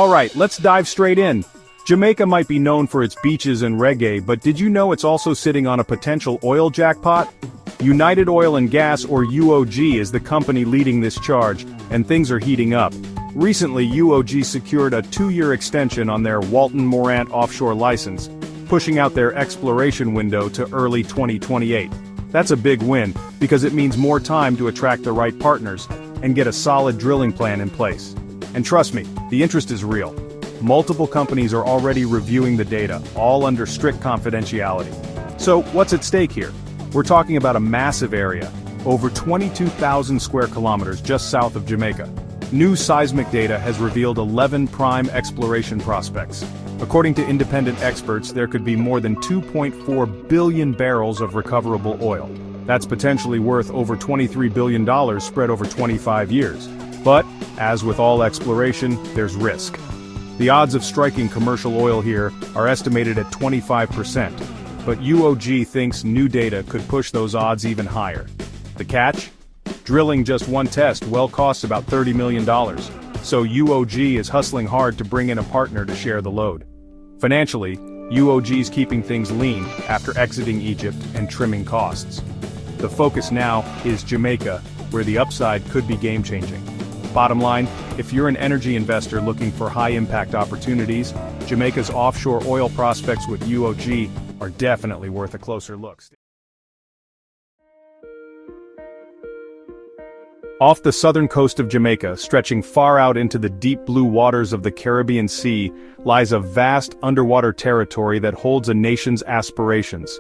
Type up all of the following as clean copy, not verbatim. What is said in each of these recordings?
Alright, let's dive straight in. Jamaica might be known for its beaches and reggae, but did you know it's also sitting on a potential oil jackpot? United Oil and Gas, or UOG, is the company leading this charge, and things are heating up. Recently, UOG secured a 2-year extension on their Walton-Morant offshore license, pushing out their exploration window to early 2028. That's a big win, because it means more time to attract the right partners, and get a solid drilling plan in place. And trust me, the interest is real. Multiple companies are already reviewing the data, all under strict confidentiality. So, what's at stake here? We're talking about a massive area, over 22,000 square kilometers just south of Jamaica. New seismic data has revealed 11 prime exploration prospects. According to independent experts, there could be more than 2.4 billion barrels of recoverable oil. That's potentially worth over $23 billion spread over 25 years. But, as with all exploration, there's risk. The odds of striking commercial oil here are estimated at 25%, but UOG thinks new data could push those odds even higher. The catch? Drilling just one test well costs about $30 million, so UOG is hustling hard to bring in a partner to share the load. Financially, UOG's keeping things lean after exiting Egypt and trimming costs. The focus now is Jamaica, where the upside could be game-changing. Bottom line, if you're an energy investor looking for high-impact opportunities, Jamaica's offshore oil prospects with UOG are definitely worth a closer look. Off the southern coast of Jamaica, stretching far out into the deep blue waters of the Caribbean Sea, lies a vast underwater territory that holds a nation's aspirations.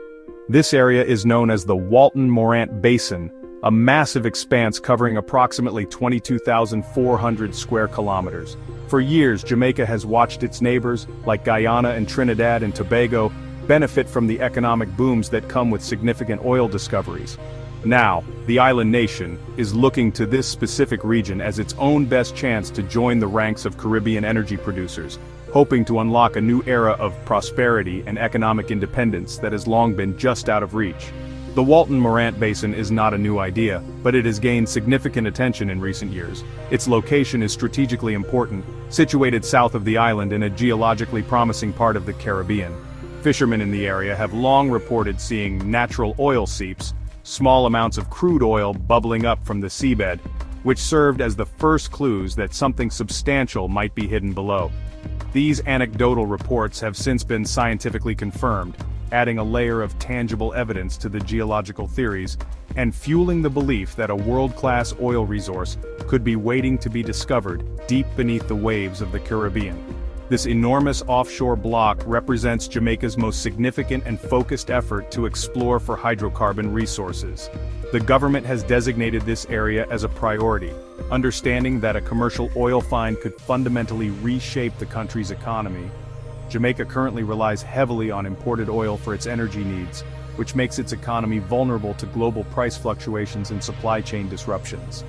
This area is known as the Walton-Morant Basin, a massive expanse covering approximately 22,400 square kilometers. For years, Jamaica has watched its neighbors, like Guyana and Trinidad and Tobago, benefit from the economic booms that come with significant oil discoveries. Now, the island nation is looking to this specific region as its own best chance to join the ranks of Caribbean energy producers, hoping to unlock a new era of prosperity and economic independence that has long been just out of reach. The Walton-Morant Basin is not a new idea, but it has gained significant attention in recent years. Its location is strategically important, situated south of the island in a geologically promising part of the Caribbean. Fishermen in the area have long reported seeing natural oil seeps, small amounts of crude oil bubbling up from the seabed, which served as the first clues that something substantial might be hidden below. These anecdotal reports have since been scientifically confirmed, adding a layer of tangible evidence to the geological theories, and fueling the belief that a world-class oil resource could be waiting to be discovered deep beneath the waves of the Caribbean. This enormous offshore block represents Jamaica's most significant and focused effort to explore for hydrocarbon resources. The government has designated this area as a priority, understanding that a commercial oil find could fundamentally reshape the country's economy. Jamaica currently relies heavily on imported oil for its energy needs, which makes its economy vulnerable to global price fluctuations and supply chain disruptions.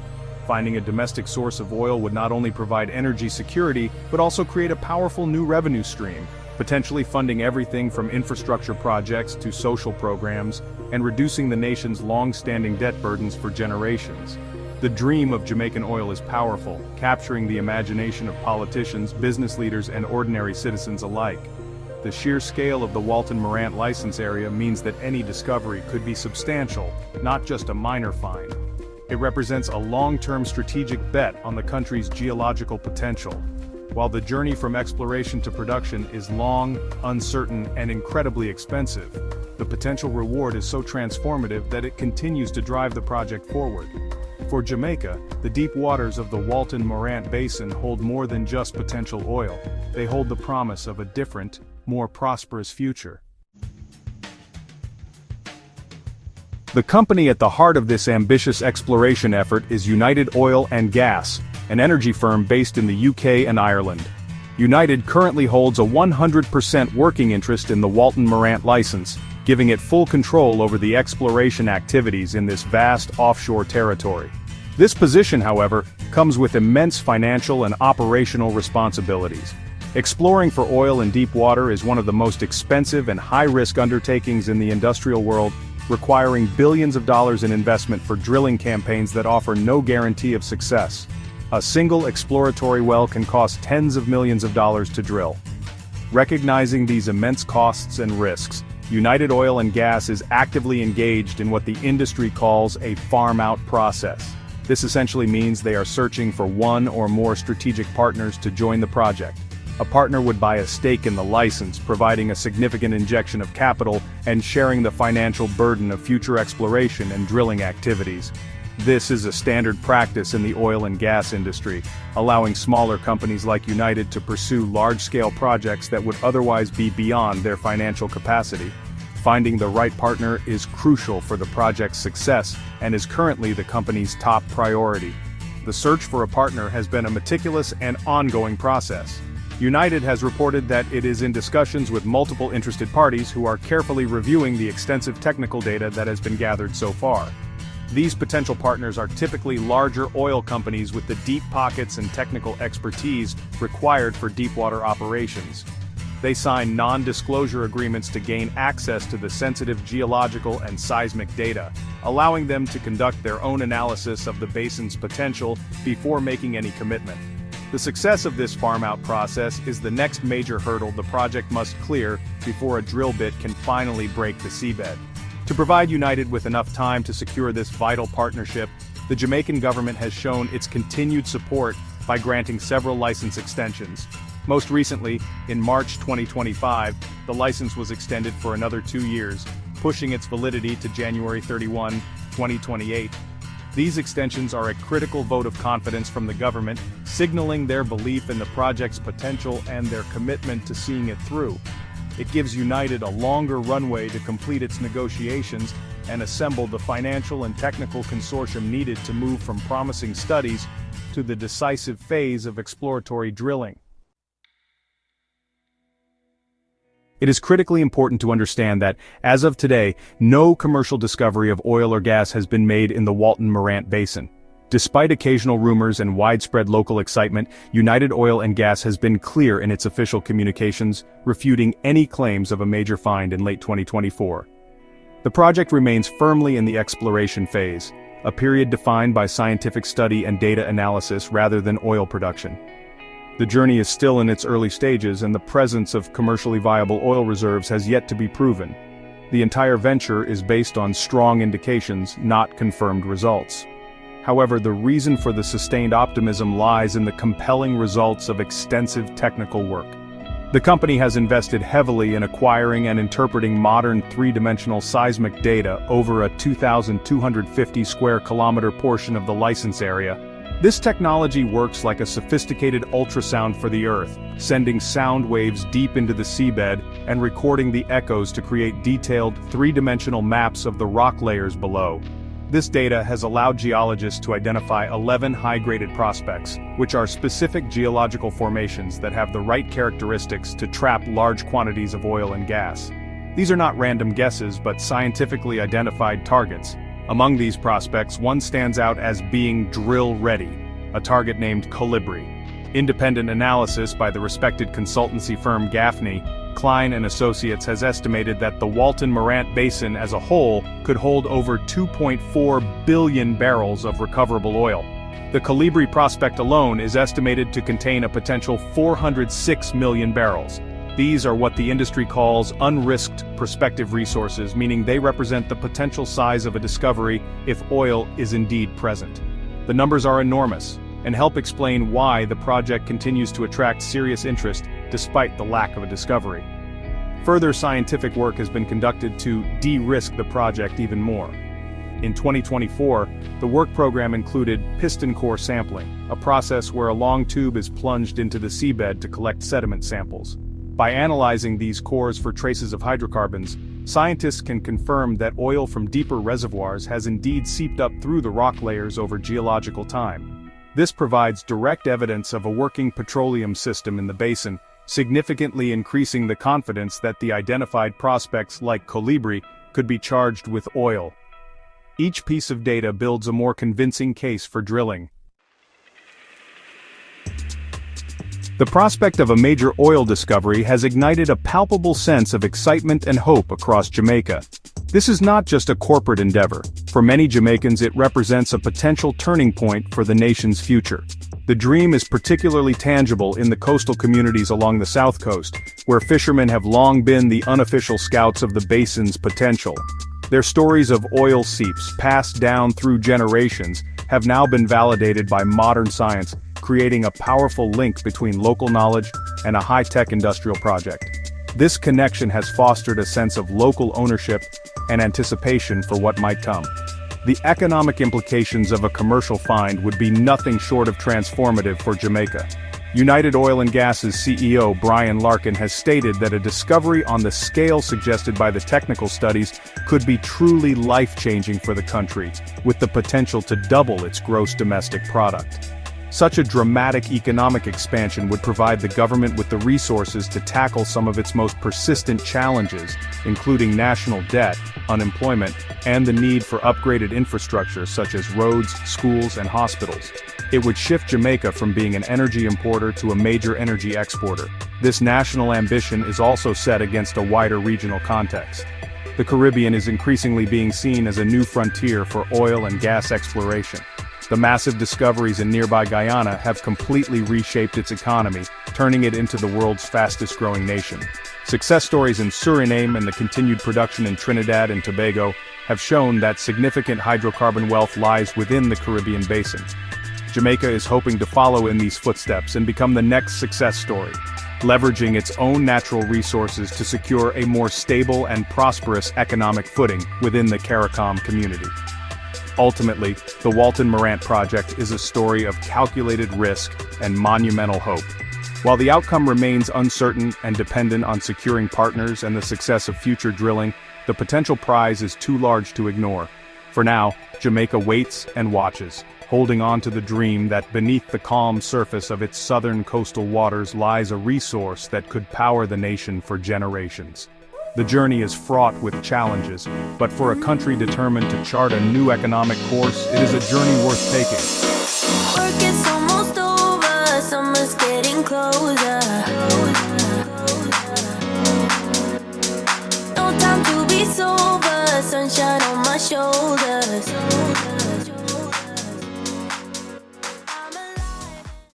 Finding a domestic source of oil would not only provide energy security, but also create a powerful new revenue stream, potentially funding everything from infrastructure projects to social programs, and reducing the nation's long-standing debt burdens for generations. The dream of Jamaican oil is powerful, capturing the imagination of politicians, business leaders, and ordinary citizens alike. The sheer scale of the Walton-Morant license area means that any discovery could be substantial, not just a minor find. It represents a long-term strategic bet on the country's geological potential. While the journey from exploration to production is long, uncertain, and incredibly expensive, the potential reward is so transformative that it continues to drive the project forward. For Jamaica, the deep waters of the Walton-Morant Basin hold more than just potential oil. They hold the promise of a different, more prosperous future. The company at the heart of this ambitious exploration effort is United Oil and Gas, an energy firm based in the UK and Ireland. United currently holds a 100% working interest in the Walton-Morant license, giving it full control over the exploration activities in this vast offshore territory. This position, however, comes with immense financial and operational responsibilities. Exploring for oil in deep water is one of the most expensive and high-risk undertakings in the industrial world, requiring billions of dollars in investment for drilling campaigns that offer no guarantee of success. A single exploratory well can cost tens of millions of dollars to drill. Recognizing these immense costs and risks, United Oil and Gas is actively engaged in what the industry calls a farm-out process. This essentially means they are searching for one or more strategic partners to join the project. A partner would buy a stake in the license, providing a significant injection of capital and sharing the financial burden of future exploration and drilling activities. This is a standard practice in the oil and gas industry, allowing smaller companies like United to pursue large-scale projects that would otherwise be beyond their financial capacity. Finding the right partner is crucial for the project's success and is currently the company's top priority. The search for a partner has been a meticulous and ongoing process. United has reported that it is in discussions with multiple interested parties who are carefully reviewing the extensive technical data that has been gathered so far. These potential partners are typically larger oil companies with the deep pockets and technical expertise required for deepwater operations. They sign non-disclosure agreements to gain access to the sensitive geological and seismic data, allowing them to conduct their own analysis of the basin's potential before making any commitment. The success of this farm-out process is the next major hurdle the project must clear before a drill bit can finally break the seabed. To provide United with enough time to secure this vital partnership, the Jamaican government has shown its continued support by granting several license extensions. Most recently, in March 2025, the license was extended for another 2 years, pushing its validity to January 31, 2028. These extensions are a critical vote of confidence from the government, signaling their belief in the project's potential and their commitment to seeing it through. It gives United a longer runway to complete its negotiations and assemble the financial and technical consortium needed to move from promising studies to the decisive phase of exploratory drilling. It is critically important to understand that, as of today, no commercial discovery of oil or gas has been made in the Walton-Morant Basin. Despite occasional rumors and widespread local excitement, United Oil and Gas has been clear in its official communications, refuting any claims of a major find in late 2024. The project remains firmly in the exploration phase, a period defined by scientific study and data analysis rather than oil production. The journey is still in its early stages, and the presence of commercially viable oil reserves has yet to be proven. The entire venture is based on strong indications, not confirmed results. However, the reason for the sustained optimism lies in the compelling results of extensive technical work. The company has invested heavily in acquiring and interpreting modern three-dimensional seismic data over a 2,250 square kilometer portion of the license area. This technology works like a sophisticated ultrasound for the Earth, sending sound waves deep into the seabed and recording the echoes to create detailed, three-dimensional maps of the rock layers below. This data has allowed geologists to identify 11 high-graded prospects, which are specific geological formations that have the right characteristics to trap large quantities of oil and gas. These are not random guesses but scientifically identified targets. Among these prospects, one stands out as being drill-ready, a target named Colibri. Independent analysis by the respected consultancy firm Gaffney, Klein & Associates has estimated that the Walton-Morant Basin as a whole could hold over 2.4 billion barrels of recoverable oil. The Colibri prospect alone is estimated to contain a potential 406 million barrels. These are what the industry calls unrisked prospective resources, meaning they represent the potential size of a discovery if oil is indeed present. The numbers are enormous, and help explain why the project continues to attract serious interest despite the lack of a discovery. Further scientific work has been conducted to de-risk the project even more. In 2024, the work program included piston core sampling, a process where a long tube is plunged into the seabed to collect sediment samples. By analyzing these cores for traces of hydrocarbons, scientists can confirm that oil from deeper reservoirs has indeed seeped up through the rock layers over geological time. This provides direct evidence of a working petroleum system in the basin, significantly increasing the confidence that the identified prospects like Colibri could be charged with oil. Each piece of data builds a more convincing case for drilling. The prospect of a major oil discovery has ignited a palpable sense of excitement and hope across Jamaica. This is not just a corporate endeavor. For many Jamaicans, it represents a potential turning point for the nation's future. The dream is particularly tangible in the coastal communities along the south coast, where fishermen have long been the unofficial scouts of the basin's potential. Their stories of oil seeps, passed down through generations, have now been validated by modern science, creating a powerful link between local knowledge and a high-tech industrial project. This connection has fostered a sense of local ownership and anticipation for what might come. The economic implications of a commercial find would be nothing short of transformative for Jamaica. United Oil and Gas's CEO Brian Larkin has stated that a discovery on the scale suggested by the technical studies could be truly life-changing for the country, with the potential to double its gross domestic product. Such a dramatic economic expansion would provide the government with the resources to tackle some of its most persistent challenges, including national debt, unemployment, and the need for upgraded infrastructure such as roads, schools, and hospitals. It would shift Jamaica from being an energy importer to a major energy exporter. This national ambition is also set against a wider regional context. The Caribbean is increasingly being seen as a new frontier for oil and gas exploration. The massive discoveries in nearby Guyana have completely reshaped its economy, turning it into the world's fastest-growing nation. Success stories in Suriname and the continued production in Trinidad and Tobago have shown that significant hydrocarbon wealth lies within the Caribbean basin. Jamaica is hoping to follow in these footsteps and become the next success story, leveraging its own natural resources to secure a more stable and prosperous economic footing within the CARICOM community. Ultimately, the Walton-Morant project is a story of calculated risk and monumental hope. While the outcome remains uncertain and dependent on securing partners and the success of future drilling, the potential prize is too large to ignore. For now, Jamaica waits and watches, holding on to the dream that beneath the calm surface of its southern coastal waters lies a resource that could power the nation for generations. The journey is fraught with challenges, but for a country determined to chart a new economic course, it is a journey worth taking. Work is almost over, summer's getting closer. No time to be sober, sunshine on my shoulder.